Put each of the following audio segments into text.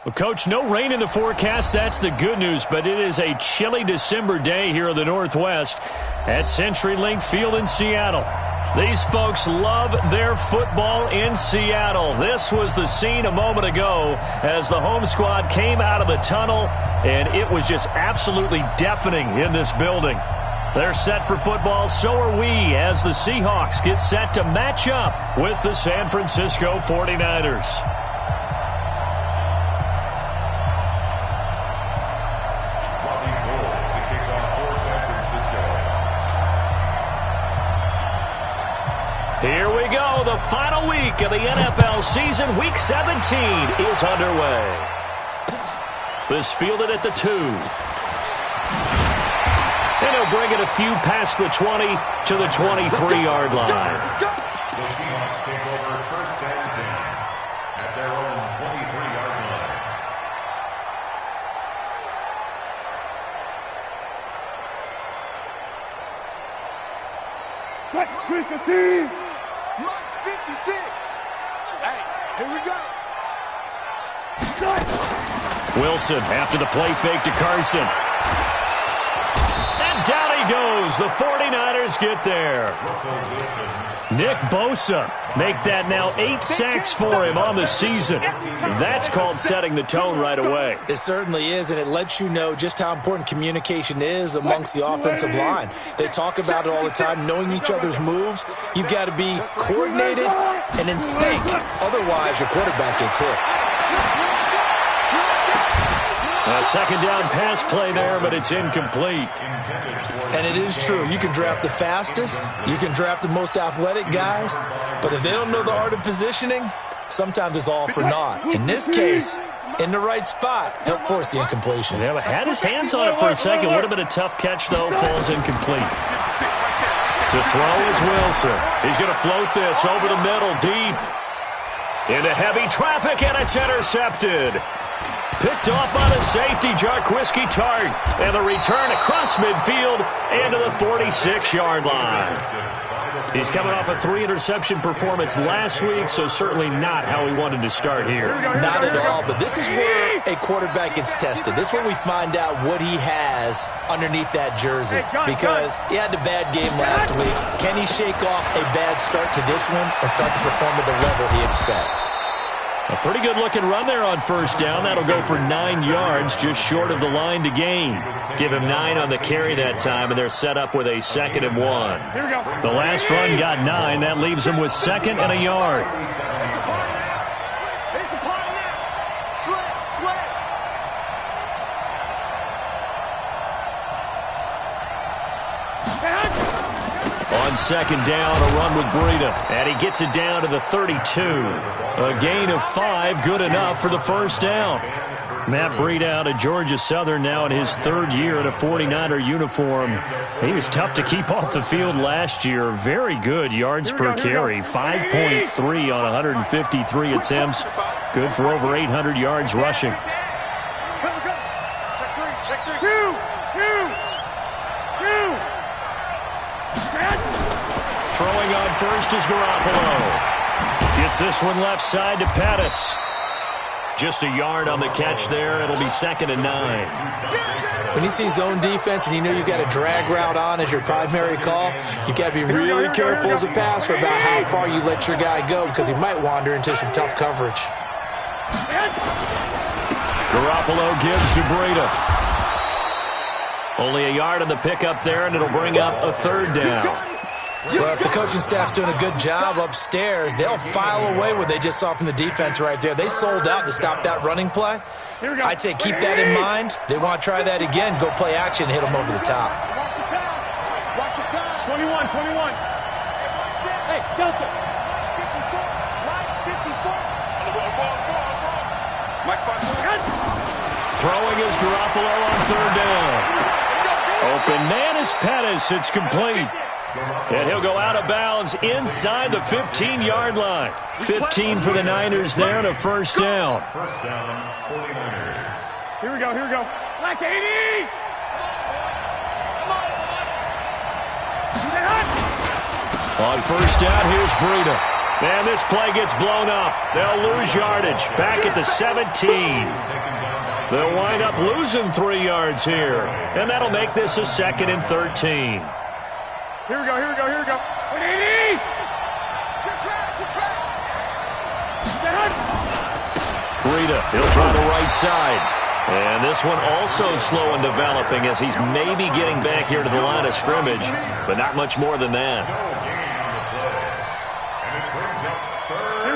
Well, Coach, no rain in the forecast. That's the good news, but it is a chilly December day here in the Northwest at CenturyLink Field in Seattle. These folks love their football in Seattle. This was the scene a moment ago as the home squad came out of the tunnel, and it was just absolutely deafening in this building. They're set for football, so are we, as the Seahawks get set to match up with the San Francisco 49ers. Here we go. The final week of the NFL season. Week 17 is underway. This fielded at the 2. And he'll bring it a few past the 20 to the 23-yard line. The Seahawks take over first and 10 at their own 23-yard line. March 56. Hey, here we go. Wilson after the play fake to Carson. And down he goes. The 49ers get there. Nick Bosa make that now 8 sacks for him on the season. That's called setting the tone right away. It certainly is, and it lets you know just how important communication is amongst the offensive line. They talk about it all the time, knowing each other's moves. You've got to be coordinated and in sync. Otherwise, your quarterback gets hit. A second down pass play there, but it's incomplete. And it is true. You can draft the fastest. You can draft the most athletic guys. But if they don't know the art of positioning, sometimes it's all for naught. In this case, in the right spot, help force the incompletion. Yeah, but had his hands on it for a second. Would have been a tough catch, though. Falls incomplete. To throw is Wilson. He's going to float this over the middle, deep. Into heavy traffic, and it's intercepted. Picked off by the safety, Jarquiski Tart. And the return across midfield and to the 46-yard line. He's coming off a 3-interception performance last week, so certainly not how he wanted to start here. Not at all, but this is where a quarterback gets tested. This is where we find out what he has underneath that jersey. Because he had a bad game last week. Can he shake off a bad start to this one and start to perform at the level he expects? A pretty good-looking run there on first down. That'll go for 9 yards, just short of the line to gain. Give him 9 on the carry that time, and they're set up with a 2nd and 1. The last run got 9. That leaves him with 2nd and a yard. On second down, a run with Breida, and he gets it down to the 32. A gain of 5, good enough for the first down. Matt Breida out of Georgia Southern now in his 3rd year in a 49er uniform. He was tough to keep off the field last year. Very good yards per carry, 5.3 on 153 attempts. Good for over 800 yards rushing. Throwing on first is Garoppolo. Gets this one left side to Pettis. Just a yard on the catch there. It'll be 2nd and 9. When you see zone defense and you know you've got a drag route on as your primary call, you've got to be really careful as a passer about how far you let your guy go because he might wander into some tough coverage. Garoppolo gives to Breida. Only a yard on the pickup there, and it'll bring up a 3rd down. Well, if the coaching staff's doing a good job upstairs, they'll file away what they just saw from the defense right there. They sold out to stop that running play. I'd say keep that in mind. They want to try that again, go play action, hit them over the top. 21. Hey, Delta. 54. Throwing is Garoppolo on 3rd down. Open man is Pettis. It's complete. And he'll go out of bounds inside the 15-yard line. 15 for the Niners there and a first down. First down, 49ers. Here we go. Black 80! On first down, here's Breida. And this play gets blown up. They'll lose yardage. Back at the 17. They'll wind up losing 3 yards here. And that'll make this a 2nd and 13. Here we go, here we go, here we go. 180! Good track, good track. Frida, he'll try the right side. And this one also slow in developing as he's maybe getting back here to the line of scrimmage, but not much more than that.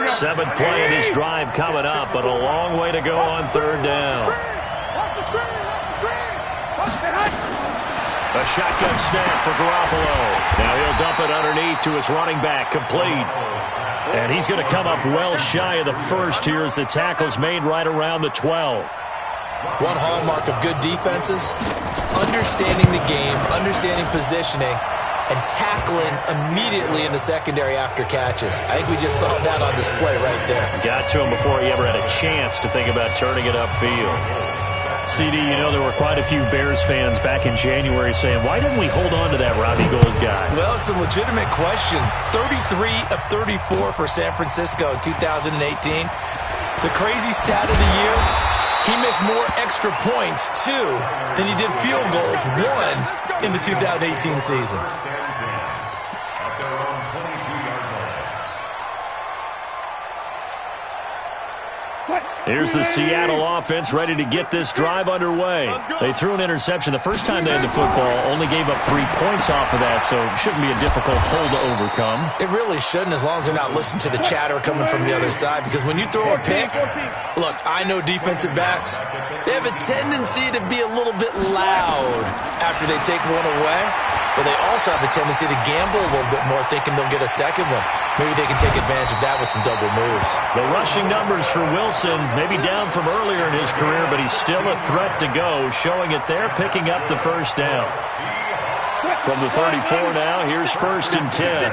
7th play of this drive coming up, but a long way to go on 3rd down. A shotgun snap for Garoppolo. Now he'll dump it underneath to his running back, complete. And he's going to come up well shy of the first here as the tackle's made right around the 12. One hallmark of good defenses is understanding the game, understanding positioning, and tackling immediately in the secondary after catches. I think we just saw that on display right there. Got to him before he ever had a chance to think about turning it upfield. CD, you know there were quite a few Bears fans back in January saying, why didn't we hold on to that Robbie Gould guy? Well, it's a legitimate question. 33 of 34 for San Francisco in 2018. The crazy stat of the year, he missed more extra points, 2, than he did field goals, 1 in the 2018 season. Here's the Seattle offense ready to get this drive underway. They threw an interception the first time they had the football, only gave up 3 points off of that, so it shouldn't be a difficult hole to overcome. It really shouldn't, as long as they're not listening to the chatter coming from the other side, because when you throw a pick, look, I know defensive backs, they have a tendency to be a little bit loud after they take one away, but they also have a tendency to gamble a little bit more, thinking they'll get a second one. Maybe they can take advantage of that with some double moves. The rushing numbers for Wilson, maybe down from earlier in his career, but he's still a threat to go, showing it there, picking up the first down. From the 34 now, here's 1st and 10.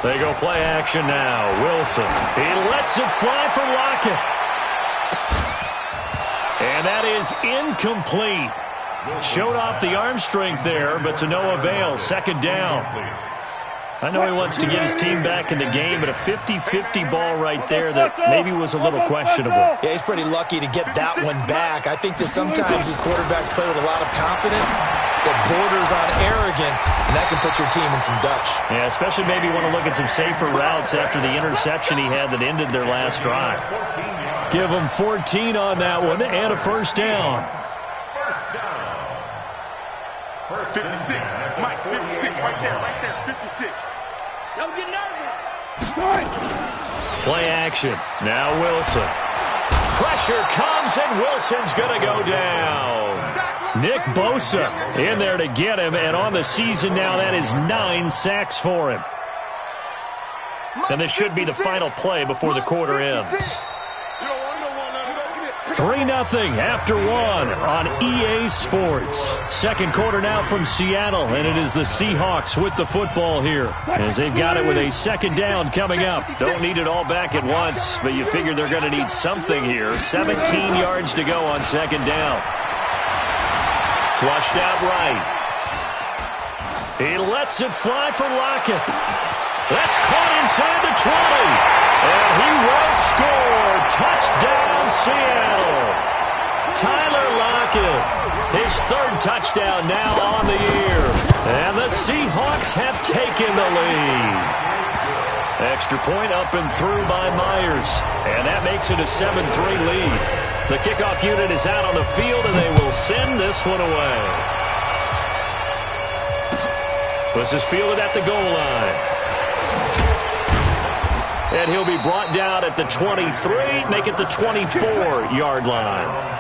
They go play action now. Wilson, he lets it fly for Lockett. And that is incomplete. Showed off the arm strength there, but to no avail. 2nd down. I know he wants to get his team back in the game, but a 50-50 ball right there that maybe was a little questionable. Yeah, he's pretty lucky to get that one back. I think that sometimes his quarterbacks play with a lot of confidence that borders on arrogance, and that can put your team in some Dutch. Yeah, especially maybe want to look at some safer routes after the interception he had that ended their last drive. Give him 14 on that one and a 1st down. 56. Mike, 56. Right there. 56. Don't get nervous. Play action. Now Wilson. Pressure comes, and Wilson's going to go down. Nick Bosa in there to get him, and on the season now, that is 9 sacks for him. And this should be the final play before the quarter ends. 3-0 after 1 on EA Sports. 2nd quarter now from Seattle, and it is the Seahawks with the football here as they've got it with a 2nd down coming up. Don't need it all back at once, but you figure they're going to need something here. 17 yards to go on 2nd down. Flushed out right. He lets it fly for Lockett. That's caught inside the 20. And he will score. Touchdown, Seattle. Tyler Lockett, his 3rd touchdown now on the year. And the Seahawks have taken the lead. Extra point up and through by Myers. And that makes it a 7-3 lead. The kickoff unit is out on the field, and they will send this one away. This is fielded at the goal line. And he'll be brought down at the 23, make it the 24-yard line.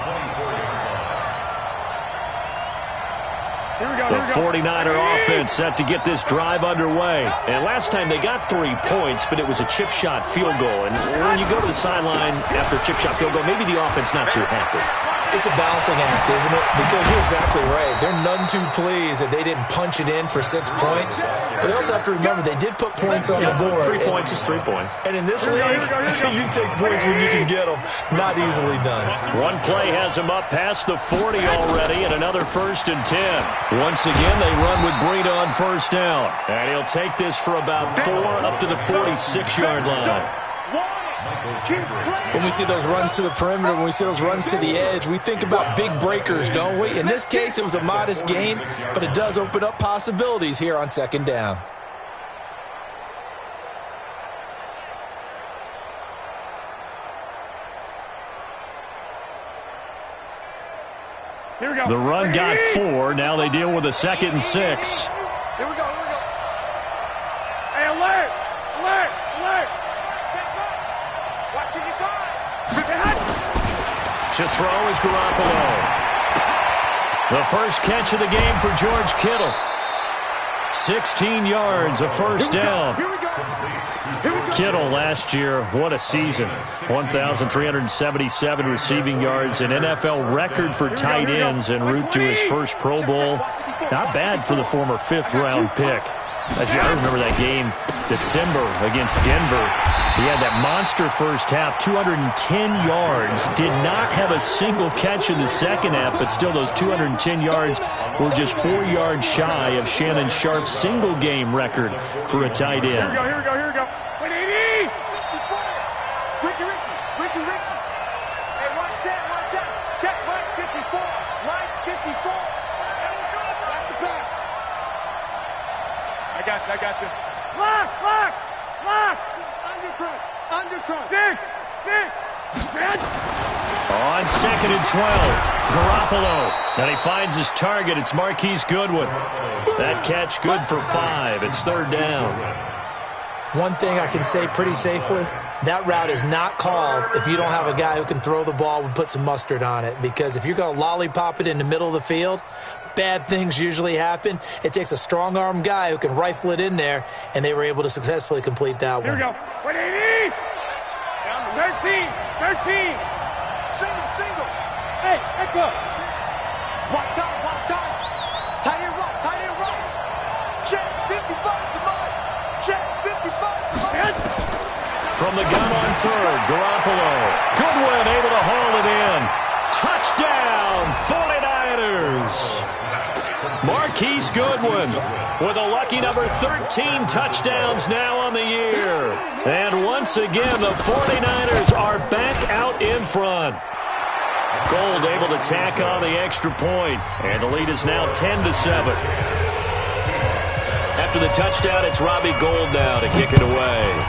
The 49er offense set to get this drive underway. And last time they got 3 points, but it was a chip shot field goal. And when you go to the sideline after a chip shot field goal, maybe the offense not too happy. It's a balancing act, isn't it? Because you're exactly right. They're none too pleased that they didn't punch it in for 6 points. But they also have to remember they did put points on the board. 3 points is 3 points. And in this league, you take points when you can get them. Not easily done. One play has him up past the 40 already, and another 1st and 10. Once again, they run with Breida on 1st down. And he'll take this for about 4 up to the 46-yard line. When we see those runs to the perimeter, when we see those runs to the edge, we think about big breakers, don't we? In this case, it was a modest gain, but it does open up possibilities here on 2nd down. Here we go. The run got 4. Now they deal with a 2nd and 6. Here we go. Hey, alert! Alert! Alert! Watching your guard! To throw is Garoppolo. The first catch of the game for George Kittle. 16 yards, a 1st down. Here we go. Kittle last year, what a season. 1,377 receiving yards, an NFL record for tight ends en route to his first Pro Bowl. Not bad for the former 5th-round pick. I remember that game, December against Denver. He had that monster first half, 210 yards. Did not have a single catch in the second half, but still those 210 yards were just 4 yards shy of Shannon Sharp's single-game record for a tight end. Here we go. 180! Ricky. Hey, one set. Check, line 54. Line 54. That's the pass. I got you. Lock! Undercrunch. 6. On 2nd and 12, Garoppolo. And he finds his target. It's Marquise Goodwin. That catch good for 5. It's 3rd down. One thing I can say pretty safely, that route is not called if you don't have a guy who can throw the ball and put some mustard on it. Because if you're going to lollipop it in the middle of the field, bad things usually happen. It takes a strong-arm guy who can rifle it in there, and they were able to successfully complete that one. Here we go. 180! 13! Single. Hey, back up! One time. Tight end right. Check 55 to mine. Check 55 to mine. From the gun on 3rd, Garoppolo. Goodwin able to haul it in. Touchdown, 49ers. Marquise Goodwin with a lucky number 13 touchdowns now on the year. And once again, the 49ers are back out in front. Gold able to tack on the extra point, and the lead is now 10-7. After the touchdown, it's Robbie Gould now to kick it away.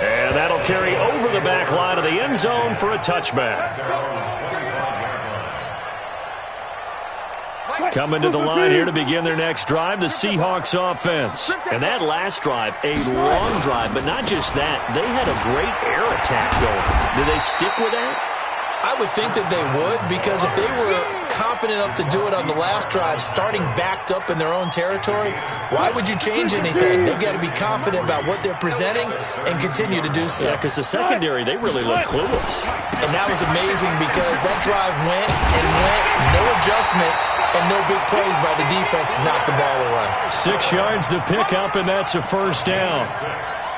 And that'll carry over the back line of the end zone for a touchback. Coming to the line here to begin their next drive, the Seahawks offense. And that last drive, a long drive, but not just that. They had a great air attack going. Do they stick with that? I would think that they would, because if they were competent enough to do it on the last drive, starting backed up in their own territory, why would you change anything? They've got to be confident about what they're presenting and continue to do so. Yeah, because the secondary, they really look clueless. And that was amazing because that drive went, no adjustments, and no big plays by the defense to knock the ball away. 6 yards to pick up, and that's a 1st down.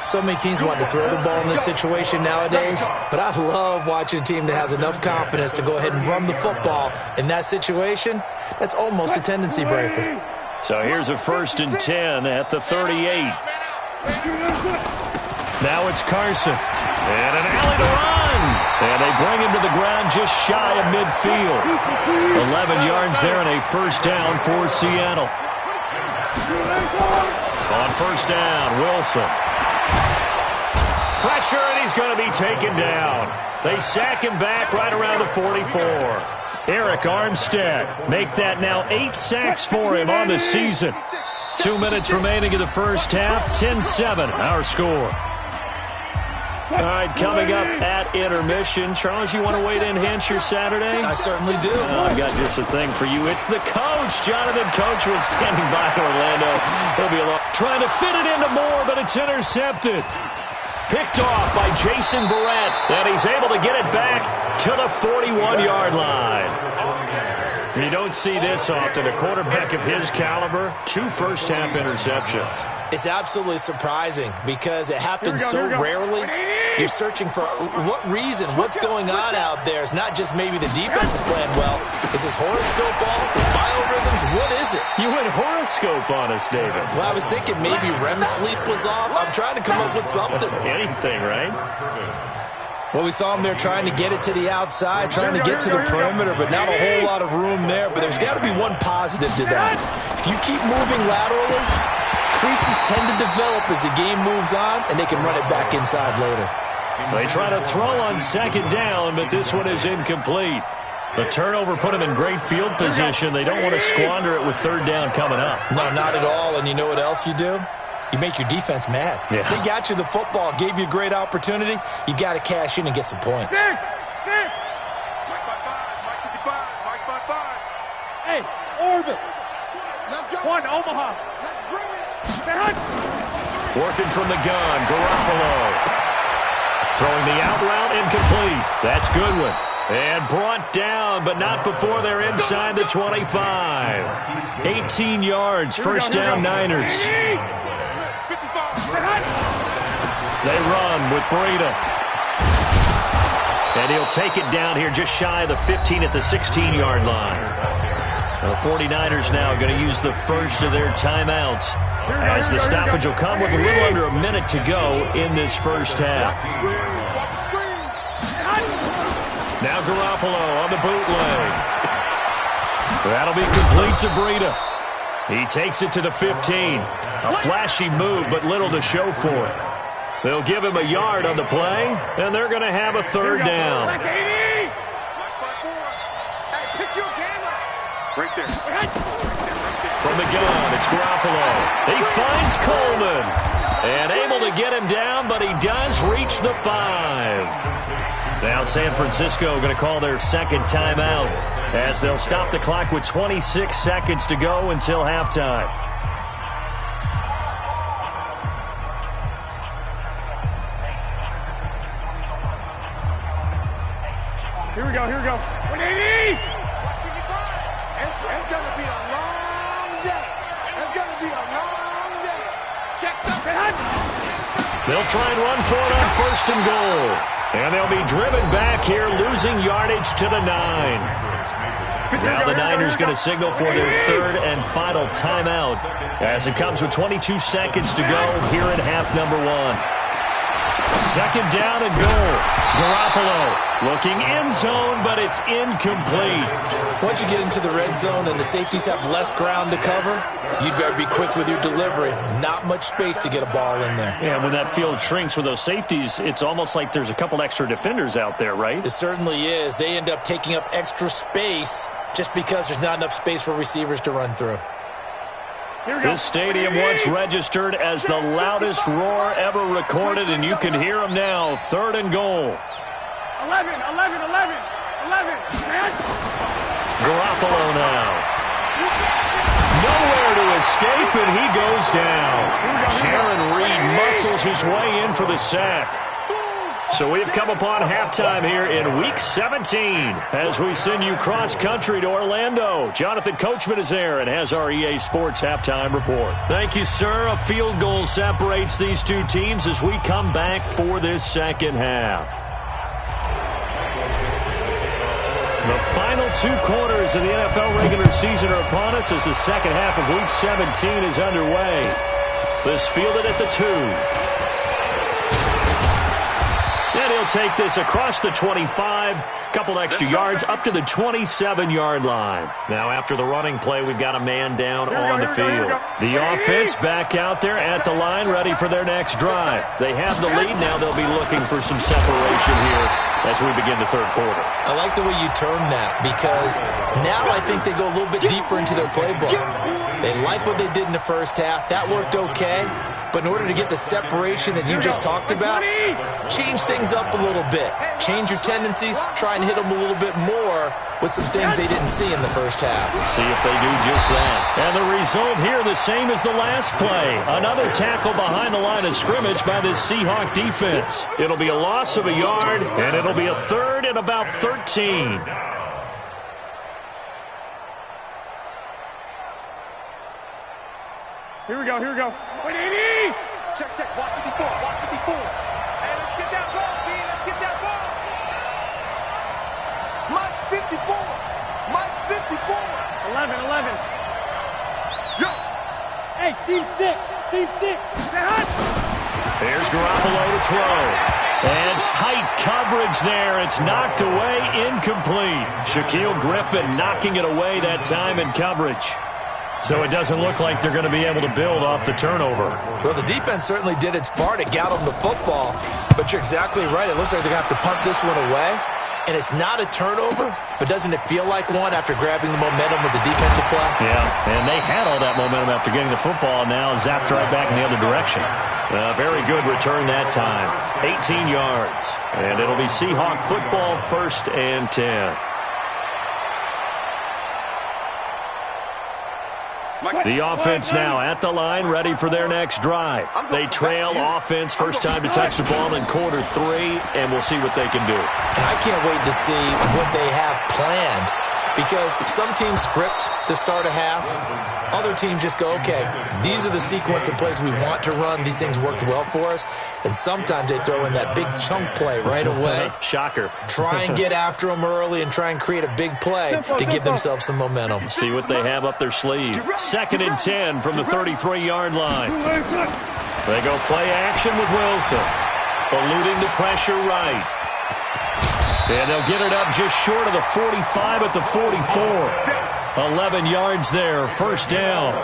So many teams want to throw the ball in this situation nowadays, but I love watching a team that has enough confidence to go ahead and run the football. In that situation, that's almost a tendency breaker. So here's a 1st and 10 at the 38. Now it's Carson. And an alley to run. And they bring him to the ground just shy of midfield. 11 yards there and a 1st down for Seattle. On 1st down, Wilson. Pressure, and he's going to be taken down. They sack him back right around the 44. Eric Armstead make that now 8 sacks for him on the season. 2 minutes remaining in the first half. 10-7, our score. All right, coming up at intermission. Charles, you want to wait to enhance your Saturday? I certainly do. I've got just a thing for you. It's the coach, Jonathan Coachman, standing by in Orlando. He'll be along, trying to fit it into Moore, but it's intercepted. picked off by Jason Verrett, and he's able to get it back to the 41-yard line. You don't see this often. A quarterback of his caliber, 2 first-half interceptions. It's absolutely surprising because it happens so rarely. You're searching for what reason, what's going on out there. It's not just maybe the defense is playing well. Is his horoscope off? His biorhythms? What is it? You went horoscope on us, David. Well, I was thinking maybe REM sleep was off. I'm trying to come up with something. Anything, right? Well, we saw him there trying to get it to the outside, trying to get to the perimeter, but not a whole lot of room there. But there's got to be one positive to that. If you keep moving laterally, creases tend to develop as the game moves on, and they can run it back inside later. They try to throw on second down, but this one is incomplete. The turnover put them in great field position. They don't want to squander it with third down coming up. No, not at all. And you know what else you do? You make your defense mad. Yeah. They got you the football, gave you a great opportunity. You got to cash in and get some points. Mike 55. Hey, Orbit. Let's go. One, Omaha. Let's bring it. Working from the gun, Garoppolo. Throwing the out route, incomplete. That's Goodwin. And brought down, but not before they're inside the 25. 18 yards, first down Niners. They run with Breida. And he'll take it down here just shy of the 15 at the 16-yard line. The 49ers now going to use the first of their timeouts as the stoppage will come with a little under a minute to go in this first half. Now Garoppolo on the bootleg. That'll be complete to Breida. He takes it to the 15. A flashy move, but little to show for it. They'll give him a yard on the play, and they're going to have a third down. Right there. From the gun, it's Garoppolo. He finds Coleman. And able to get him down, but he does reach the 5. Now San Francisco going to call their second timeout as they'll stop the clock with 26 seconds to go until halftime. Here we go. 180! It's going to be a long day. It's going to be a long day. Check that. They'll try and run for it on first and goal. And they'll be driven back here, losing yardage to the 9. Now the Niners going to signal for their third and final timeout as it comes with 22 seconds to go here in half number 1. Second down and goal. Garoppolo looking end zone, but it's incomplete. Once you get into the red zone and the safeties have less ground to cover, you'd better be quick with your delivery. Not much space to get a ball in there. Yeah, when that field shrinks with those safeties, it's almost like there's a couple extra defenders out there, right? It certainly is. They end up taking up extra space just because there's not enough space for receivers to run through. This stadium once registered as the loudest roar ever recorded, and you can hear them now. Third and goal. 11. Garoppolo now. Nowhere to escape, and he goes down. Jaron Reed muscles his way in for the sack. So we've come upon halftime here in Week 17 as we send you cross-country to Orlando. Jonathan Coachman is there and has our EA Sports halftime report. Thank you, sir. A field goal separates these two teams as we come back for this second half. The final 2 quarters of the NFL regular season are upon us as the second half of Week 17 is underway. This fielded at the 2. And he'll take this across the 25, couple extra yards up to the 27-yard line. Now after the running play, we've got a man down on the field. The offense back out there at the line, ready for their next drive. They have the lead. Now they'll be looking for some separation here as we begin the third quarter. I like the way you term that because now I think they go a little bit deeper into their playbook. They like what they did in the first half. That worked okay. But in order to get the separation that you just talked about, change things up a little bit. Change your tendencies. Try and hit them a little bit more with some things they didn't see in the first half. See if they do just that. And the result here, the same as the last play. Another tackle behind the line of scrimmage by this Seahawk defense. It'll be a loss of a yard, and it'll be a third and about 13. Here we go, here we go. 180! Check, check. Watch 54, watch 54. Hey, let's get that ball, D. Let's get that ball. Mike's 54. Mike's 54. 11. Yo. Hey, Steve 6. Steve 6. Here's Garoppolo to throw. And tight coverage there. It's knocked away, incomplete. Shaquille Griffin knocking it away that time in coverage. So it doesn't look like they're going to be able to build off the turnover. Well, the defense certainly did its part. It got them the football. But you're exactly right. It looks like they're going to have to punt this one away. And it's not a turnover, but doesn't it feel like one after grabbing the momentum with the defensive play? Yeah, and they had all that momentum after getting the football, now zapped right back in the other direction. Very good return that time. 18 yards. And it'll be Seahawk football, 1st and 10. The offense now at the line, ready for their next drive. They trail offense, first time to touch the ball in quarter 3, and we'll see what they can do. And I can't wait to see what they have planned, because some teams script to start a half. Other teams just go, okay, these are the sequence of plays we want to run. These things worked well for us. And sometimes they throw in that big chunk play right away. Shocker. Try and get after them early and try and create a big play to give themselves some momentum. See what they have up their sleeve. 2nd and 10 from the 33-yard line. They go play action with Wilson. Eluding the pressure right. And they'll get it up just short of the 45 at the 44. 11 yards there, 1st down.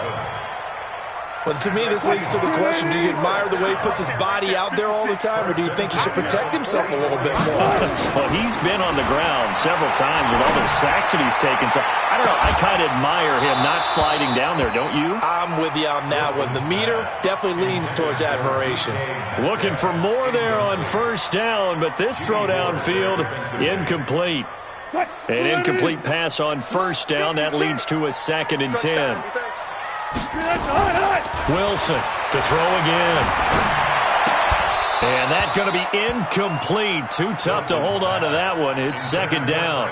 Well, to me, this leads to the question, do you admire the way he puts his body out there all the time, or do you think he should protect himself a little bit more? Well, he's been on the ground several times with all those sacks that he's taken. So, I don't know, I kind of admire him not sliding down there, don't you? I'm with you on that one. The meter definitely leans towards admiration. Looking for more there on 1st down, but this throw downfield, incomplete. An incomplete pass on 1st down. That leads to a 2nd and 10. Wilson to throw again. And that's going to be incomplete. Too tough to hold on to that one. It's 2nd down.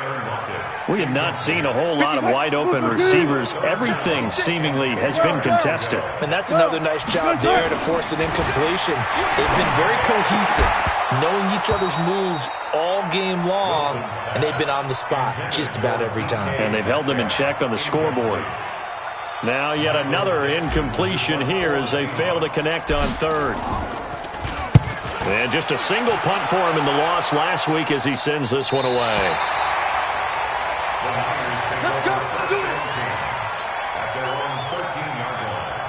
We have not seen a whole lot of wide-open receivers. Everything seemingly has been contested. And that's another nice job there to force an incompletion. They've been very cohesive, knowing each other's moves all game long, and they've been on the spot just about every time. And they've held them in check on the scoreboard. Now yet another incompletion here as they fail to connect on 3rd. And just a single punt for him in the loss last week as he sends this one away. Let's go. Let's do it. At their own 13-yard line.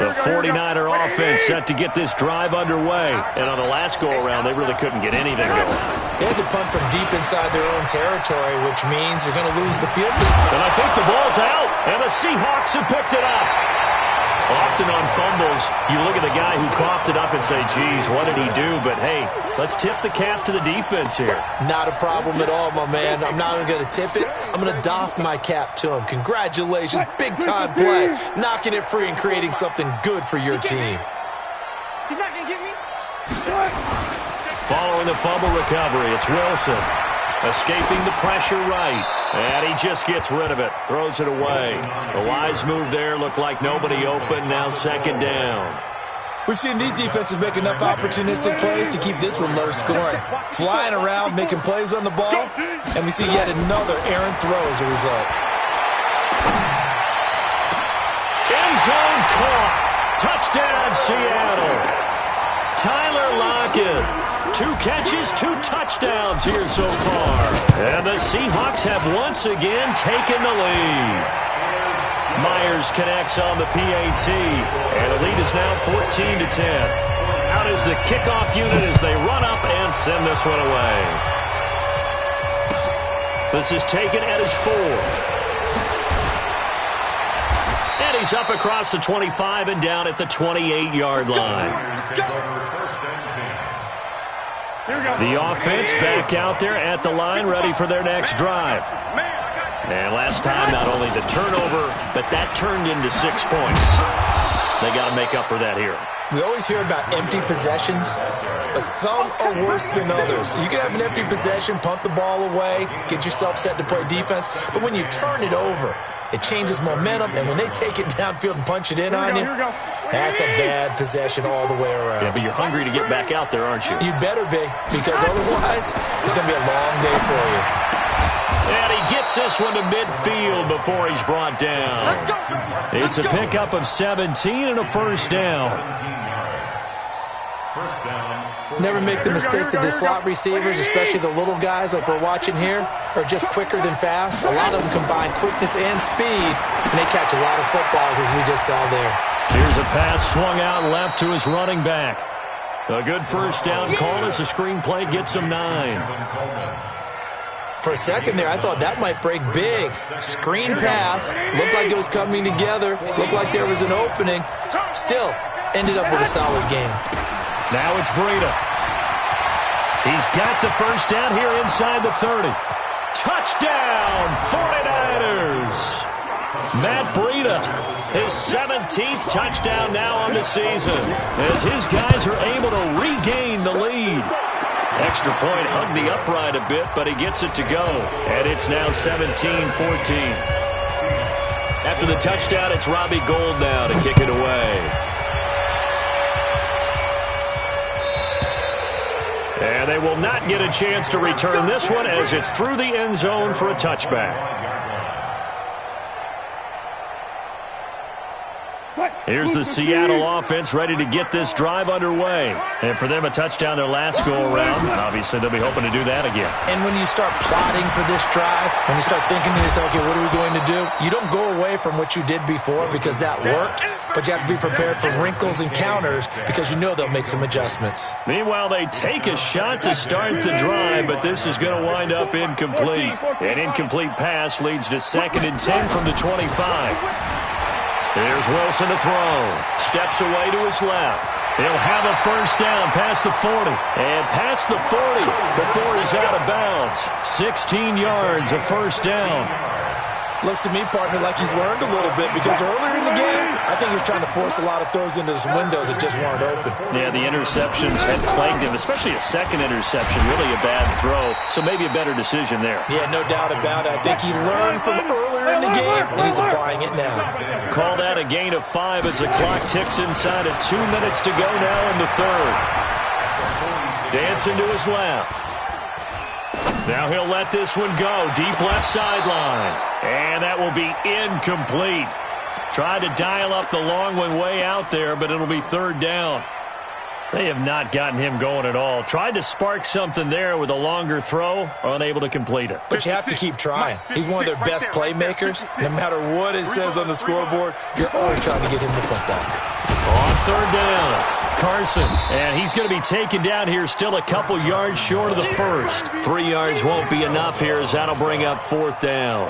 The 49er offense set to get this drive underway. And on the last go-around, they really couldn't get anything going. They had to punt from deep inside their own territory, which means they're going to lose the field position. And I think the ball's out, and the Seahawks have picked it up. Often on fumbles, you look at the guy who coughed it up and say, geez, what did he do? But, hey, let's tip the cap to the defense here. Not a problem at all, my man. I'm not even going to tip it. I'm going to doff my cap to him. Congratulations. Big-time play. Knocking it free and creating something good for your team. He's not going to get me. Following the fumble recovery, it's Wilson. Escaping the pressure right. And he just gets rid of it. Throws it away. The wise move there. Looked like nobody open. Now 2nd down. We've seen these defenses make enough opportunistic plays to keep this one low scoring. Flying around, making plays on the ball. And we see yet another errant throw as a result. End zone caught. Touchdown, Seattle. Tyler Lockett. 2 catches, 2 touchdowns here so far. And the Seahawks have once again taken the lead. Myers connects on the PAT. And the lead is now 14-10. Out is the kickoff unit as they run up and send this one away. This is taken at his 4. And he's up across the 25 and down at the 28-yard line. The offense back out there at the line, ready for their next drive. And last time, not only the turnover, but that turned into 6 points. They got to make up for that here. We always hear about empty possessions, but some are worse than others. You can have an empty possession, punt the ball away, get yourself set to play defense, but when you turn it over, it changes momentum, and when they take it downfield and punch it in on you, that's a bad possession all the way around. Yeah, but you're hungry to get back out there, aren't you? You better be, because otherwise, it's going to be a long day for you. And he gets this one to midfield before he's brought down. It's a pickup of 17 and a first down. Never make the mistake that the slot receivers, especially the little guys like we're watching here, are just quicker than fast. A lot of them combine quickness and speed, and they catch a lot of footballs, as we just saw there. Here's a pass swung out left to his running back. A good first down call as the screenplay gets him 9. For a second there, I thought that might break big. Screen pass, looked like it was coming together, looked like there was an opening. Still, ended up with a solid game. Now it's Breida. He's got the first down here inside the 30. Touchdown, 49ers! Matt Breida, his 17th touchdown now on the season, as his guys are able to regain the lead. Extra point hugged the upright a bit, but he gets it to go. And it's now 17-14. After the touchdown, it's Robbie Gould now to kick it away. And they will not get a chance to return this one as it's through the end zone for a touchback. Here's the Seattle offense ready to get this drive underway. And for them, a touchdown their last go-around. Obviously, they'll be hoping to do that again. And when you start plotting for this drive, when you start thinking to yourself, okay, what are we going to do? You don't go away from what you did before because that worked, but you have to be prepared for wrinkles and counters because you know they'll make some adjustments. Meanwhile, they take a shot to start the drive, but this is going to wind up incomplete. An incomplete pass leads to 2nd and 10 from the 25. Here's Wilson to throw. Steps away to his left. He'll have a first down past the 40. And past the 40 before he's out of bounds. 16 yards, a first down. Looks to me, partner, like he's learned a little bit because earlier in the game, I think he was trying to force a lot of throws into some windows that just weren't open. Yeah, the interceptions had plagued him, especially a second interception, really a bad throw. So maybe a better decision there. Yeah, no doubt about it. I think he learned from earlier in the game, and he's applying it now. Call that a gain of 5 as the clock ticks inside of 2 minutes to go now in the third. Dancing to his left. Now he'll let this one go. Deep left sideline. And that will be incomplete. Tried to dial up the long one way out there, but it'll be third down. They have not gotten him going at all. Tried to spark something there with a longer throw, unable to complete it. But you have to keep trying. He's one of their best playmakers. No matter what it says on the scoreboard, you're always trying to get him the football. On third down, Carson. And he's going to be taken down here, still a couple yards short of the first. 3 yards won't be enough here as that'll bring up 4th down.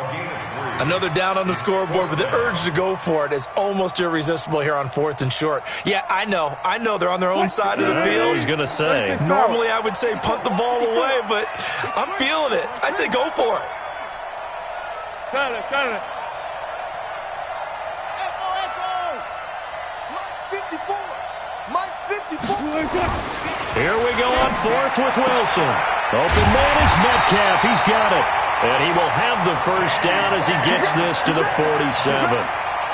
Another down on the scoreboard, but the urge to go for it is almost irresistible here on 4th and short. Yeah, I know they're on their own side of the field. I was going to say. Normally I would say punt the ball away, but I'm feeling it. I say go for it. Got it. Mike 54. Here we go on 4th with Wilson. Open man is Metcalf. He's got it. And he will have the first down as he gets this to the 47.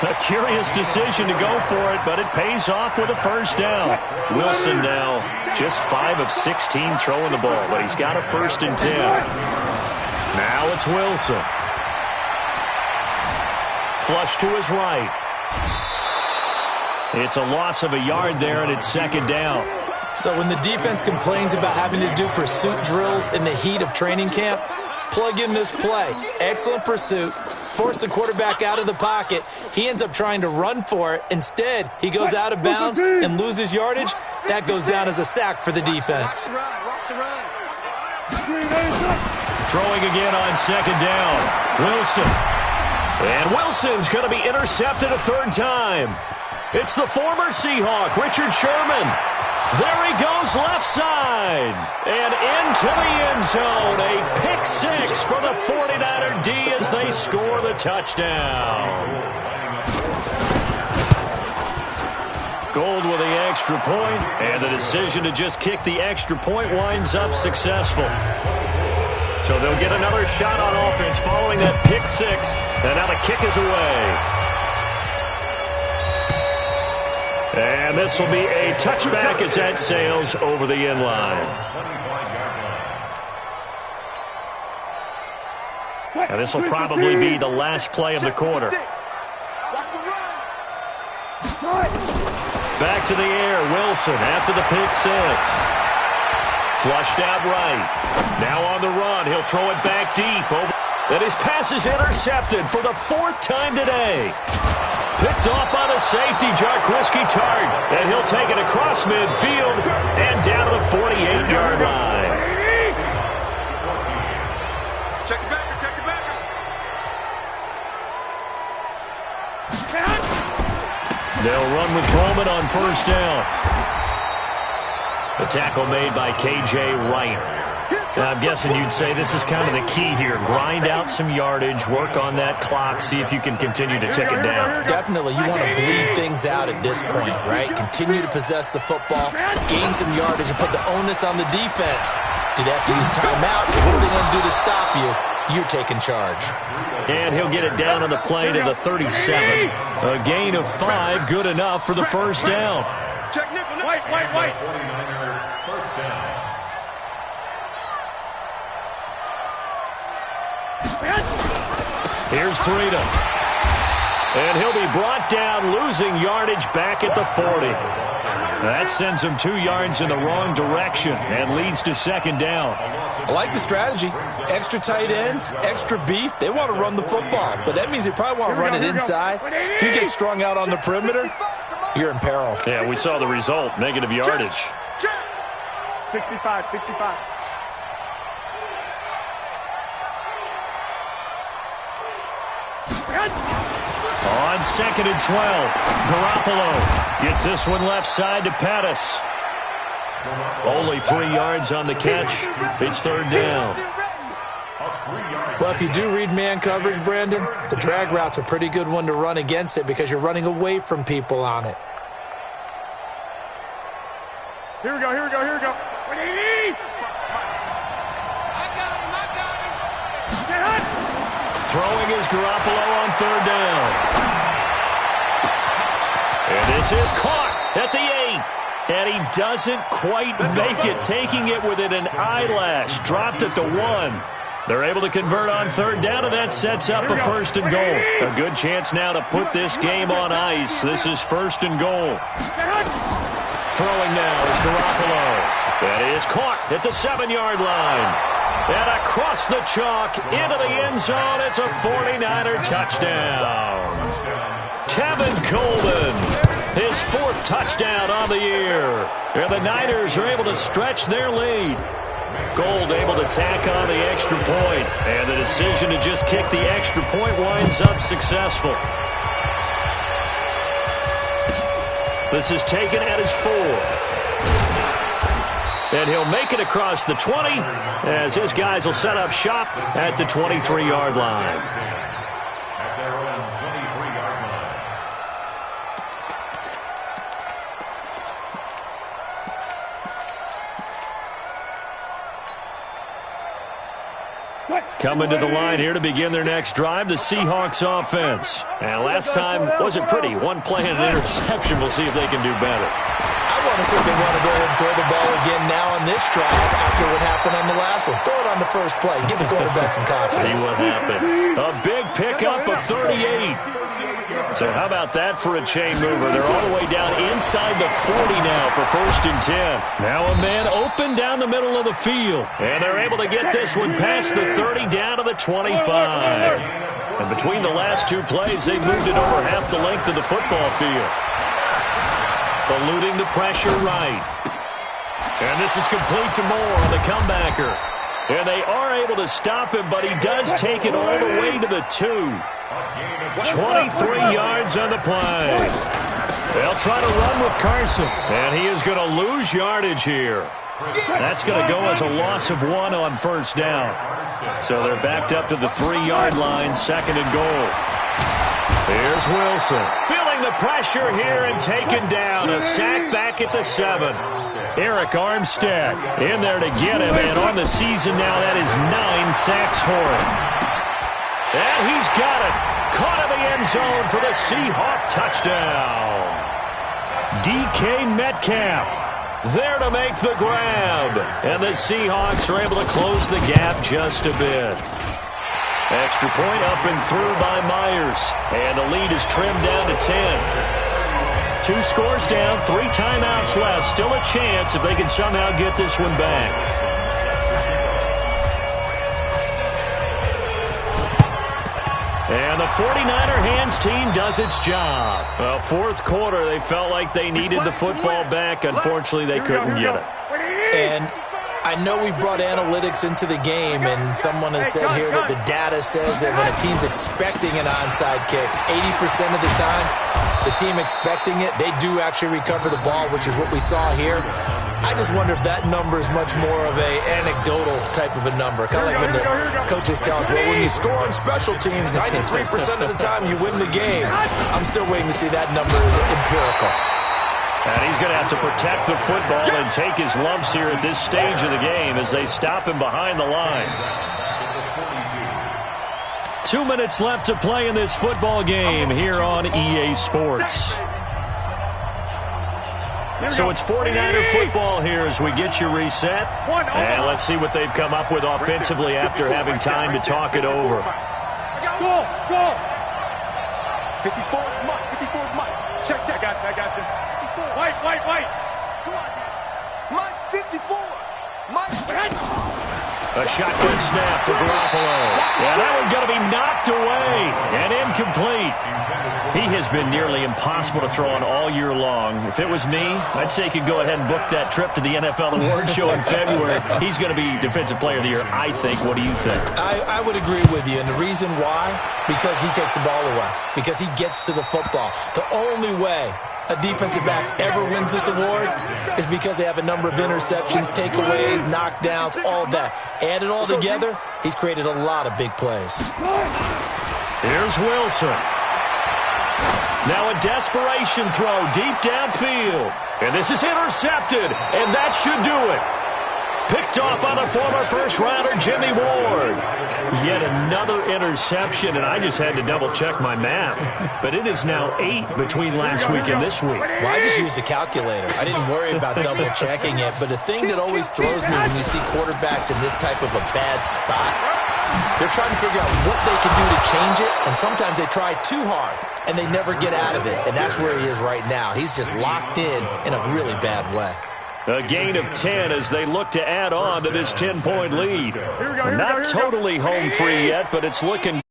A curious decision to go for it, but it pays off with a first down. Wilson now just 5 of 16 throwing the ball, but he's got a 1st and 10. Now it's Wilson. Flush to his right. It's a loss of a yard there, and it's 2nd down. So when the defense complains about having to do pursuit drills in the heat of training camp, plug in this play. Excellent pursuit. Force the quarterback out of the pocket. He ends up trying to run for it. Instead, he goes out of bounds and loses yardage. That goes down as a sack for the defense. Throwing again on second down. Wilson. And Wilson's going to be intercepted a third time. It's the former Seahawk, Richard Sherman. There he goes left side. And into the end zone. A pick six for the 49er D as they score the touchdown. Gold with the extra point, and the decision to just kick the extra point winds up successful. So they'll get another shot on offense following that pick six, and now the kick is away. And this will be a touchback as that sails over the end line. And this will probably be the last play of the quarter. Back to the air, Wilson after the pick six. Flushed out right. Now on the run, he'll throw it back deep. And his pass is intercepted for the fourth time today. Picked off by the safety, Jarquiski Tart. And he'll take it across midfield and down to the 48-yard line. Check it back, check it back. They'll run with Coleman on first down. The tackle made by K.J. Wright. Now, I'm guessing you'd say this is kind of the key here. Grind out some yardage, work on that clock, see if you can continue to tick it down. Definitely. You want to bleed things out at this point, right? Continue to possess the football, gain some yardage, and put the onus on the defense. Do they have to use timeouts? What are they going to do to stop you? You're taking charge. And he'll get it down on the play to the 37. A gain of 5, good enough for the first down. Check nickel. Wait. 49er first down. Here's Breida. And he'll be brought down, losing yardage back at the 40. That sends him 2 yards in the wrong direction and leads to second down. I like the strategy. Extra tight ends, extra beef. They want to run the football, but that means they probably want to run it inside. If you get strung out on the perimeter, you're in peril. Yeah, we saw the result, negative yardage. 65. On second and 12, Garoppolo gets this one left side to Pettis. Only 3 yards on the catch. It's third down. Well, if you do read man coverage, Brandon, the drag route's a pretty good one to run against it because you're running away from people on it. Here we go. 180! Throwing is Garoppolo on third down. And this is caught at the 8. And he doesn't quite make it, taking it within an eyelash. Dropped at the 1. They're able to convert on third down, and that sets up a first and goal. A good chance now to put this game on ice. This is first and goal. Throwing now is Garoppolo. That is caught at the 7-yard line. And across the chalk into the end zone, it's a 49er touchdown. Tevin Coleman, his 4th touchdown on the year. And the Niners are able to stretch their lead. Gold able to tack on the extra point. And the decision to just kick the extra point winds up successful. This is taken at his 4. And he'll make it across the 20 as his guys will set up shop at the 23-yard line. At their own 23-yard line. Coming to the line here to begin their next drive, the Seahawks offense. And last time wasn't pretty. 1 play and an interception. We'll see if they can do better. I want to see if they want to go ahead and throw the ball again now on this drive after what happened on the last one. Throw it on the first play. Give the quarterback some confidence. See what happens. A big pickup of 38. So how about that for a chain mover? They're all the way down inside the 40 now for first and 10. Now a man open down the middle of the field. And they're able to get this one past the 30 down to the 25. And between the last 2 plays, they've moved it over half the length of the football field. Eluding the pressure right. And this is complete to Moore on the comebacker. And they are able to stop him, but he does take it all the way to the 2. 23 yards on the play. They'll try to run with Carson, and he is going to lose yardage here. That's going to go as a loss of 1 on first down. So they're backed up to the 3-yard line, 2nd and goal. Here's Wilson. Feeling the pressure here and taken down. A sack back at the 7. Eric Armstead in there to get him, and on the season now, that is 9 sacks for him. And he's got it. Caught in the end zone for the Seahawk touchdown. DK Metcalf there to make the grab. And the Seahawks are able to close the gap just a bit. Extra point up and through by Myers. And the lead is trimmed down to 10. 2 scores down, 3 timeouts left. Still a chance if they can somehow get this one back. And the 49er hands team does its job. Well, 4th quarter, they felt like they needed the football back. Unfortunately, they couldn't get it. And I know we brought analytics into the game, and someone has said here that the data says that when a team's expecting an onside kick, 80% of the time, the team expecting it, they do actually recover the ball, which is what we saw here. I just wonder if that number is much more of a anecdotal type of a number. Kind of like when the coaches tell us, well, when you score on special teams, 93% of the time you win the game. I'm still waiting to see that number is empirical. And he's going to have to protect the football and take his lumps here at this stage of the game as they stop him behind the line. 2 minutes left to play in this football game here on EA Sports. So it's 49er football here as we get you reset. And let's see what they've come up with offensively after having time to talk it over. Go, go. 54 is Mike. 54 is Mike. Check, check. I got you. White. Come on, Mike's 54. Mike. A shotgun snap for Garoppolo. Yeah, that one's going to be knocked away and incomplete. He has been nearly impossible to throw on all year long. If it was me, I'd say he could go ahead and book that trip to the NFL Awards Show in February. He's going to be Defensive Player of the Year, I think. What do you think? I would agree with you, and the reason why, because he takes the ball away, because he gets to the football. The only way a defensive back ever wins this award is because they have a number of interceptions, takeaways, knockdowns, all that. Add it all together, he's created a lot of big plays. Here's Wilson. Now a desperation throw deep downfield. And this is intercepted, and that should do it. Picked off by the former first-rounder Jimmy Ward. Yet another interception, and I just had to double-check my math. But it is now 8 between last week and this week. Well, I just used a calculator. I didn't worry about double-checking it. But the thing that always throws me when you see quarterbacks in this type of a bad spot, they're trying to figure out what they can do to change it, and sometimes they try too hard, and they never get out of it. And that's where he is right now. He's just locked in a really bad way. A gain of 10 as they look to add on to this 10-point lead. Not totally home free yet, but it's looking